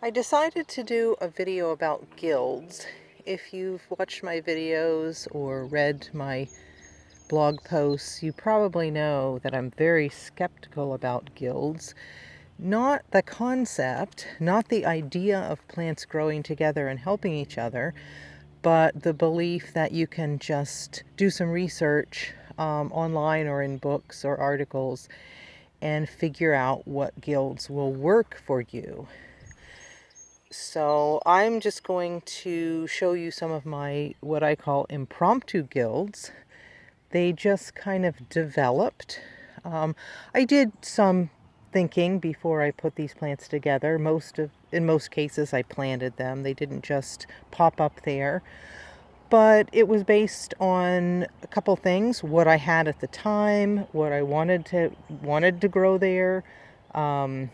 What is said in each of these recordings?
I decided to do a video about guilds. If you've watched my videos or read my blog posts, you probably know that I'm very skeptical about guilds. Not the concept, not the idea of plants growing together and helping each other, but the belief that you can just do some research online or in books or articles and figure out what guilds will work for you. So I'm just going to show you some of my what I call impromptu guilds. They just kind of developed. I did some thinking before I put these plants together. In most cases I planted them. They didn't just pop up there. But it was based on a couple things: what I had at the time, what I wanted to grow there, and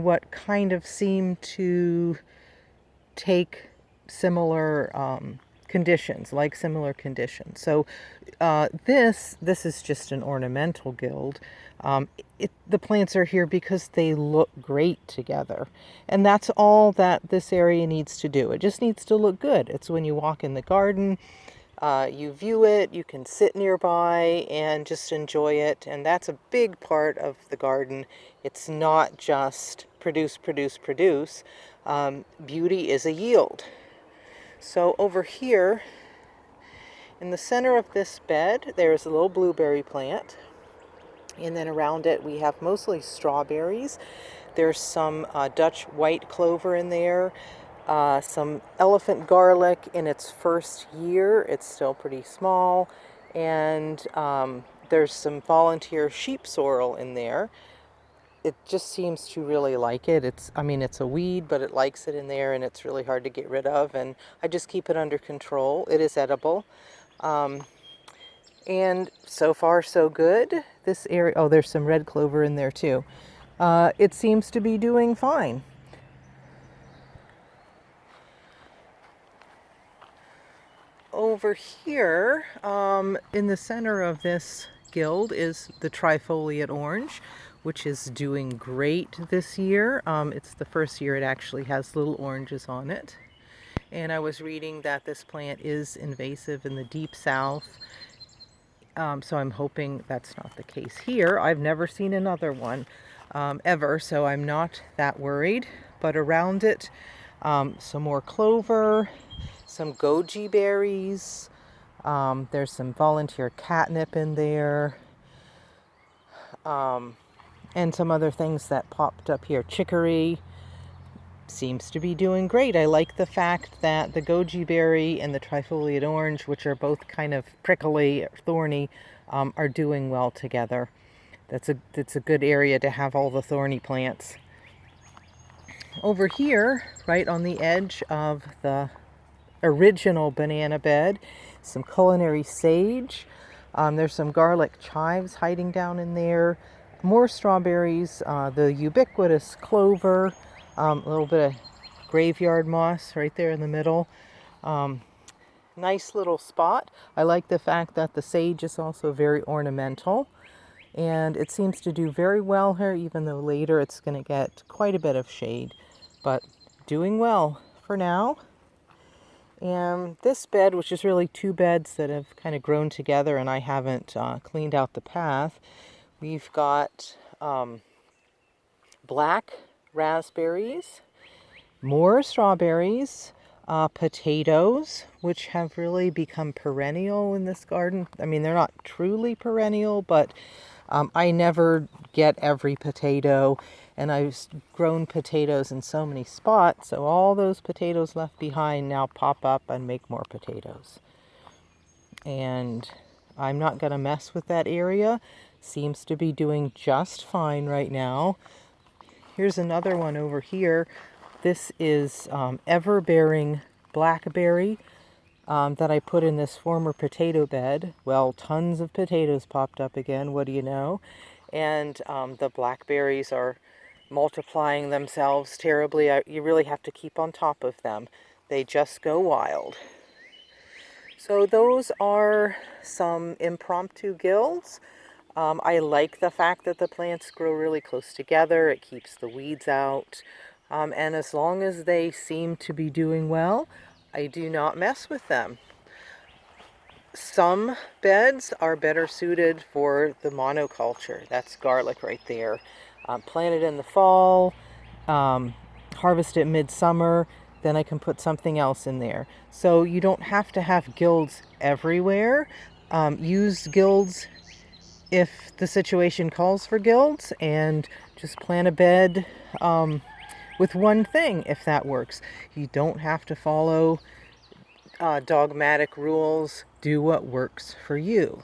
what kind of seemed to take similar conditions, like similar conditions. So this is just an ornamental guild. The plants are here because they look great together. And that's all that this area needs to do. It just needs to look good. It's when you walk in the garden, you view it, you can sit nearby and just enjoy it. And that's a big part of the garden. It's not just produce, produce, produce. Beauty is a yield. So over here, in the center of this bed, there's a little blueberry plant. And then around it, we have mostly strawberries. There's some Dutch white clover in there. Some elephant garlic in its first year. It's still pretty small. And there's some volunteer sheep sorrel in there. It just seems to really like it. It's a weed, but it likes it in there, and it's really hard to get rid of. And I just keep it under control. It is edible. And so far, so good. This area, oh, there's some red clover in there too. It seems to be doing fine. Over here, in the center of this guild is the trifoliate orange, which is doing great this year. It's the first year it actually has little oranges on it. And I was reading that this plant is invasive in the deep south. So I'm hoping that's not the case here. I've never seen another one ever, so I'm not that worried. But around it, some more clover, some goji berries. There's some volunteer catnip in there. And some other things that popped up here. Chicory seems to be doing great. I like the fact that the goji berry and the trifoliate orange, which are both kind of prickly, thorny, are doing well together. That's a good area to have all the thorny plants. Over here, right on the edge of the original banana bed, some culinary sage. There's some garlic chives hiding down in there. More strawberries, the ubiquitous clover, a little bit of graveyard moss right there in the middle. Nice little spot. I like the fact that the sage is also very ornamental, and it seems to do very well here, even though later it's going to get quite a bit of shade, but doing well for now. And this bed, which is really two beds that have kind of grown together and I haven't cleaned out the path, we've got black raspberries, more strawberries, potatoes, which have really become perennial in this garden. I mean, they're not truly perennial, but I never get every potato, and I've grown potatoes in so many spots, so all those potatoes left behind now pop up and make more potatoes. And I'm not going to mess with that area. Seems to be doing just fine right now. Here's another one over here. This is ever-bearing blackberry that I put in this former potato bed. Well, tons of potatoes popped up again, what do you know? And the blackberries are multiplying themselves terribly. You really have to keep on top of them. They just go wild. So those are some impromptu guilds. I like the fact that the plants grow really close together. It keeps the weeds out. And as long as they seem to be doing well, I do not mess with them. Some beds are better suited for the monoculture. That's garlic right there. Plant it in the fall, harvest it midsummer, then I can put something else in there. So you don't have to have guilds everywhere. Use guilds if the situation calls for guilds, and just plant a bed with one thing if that works. You don't have to follow dogmatic rules. Do what works for you.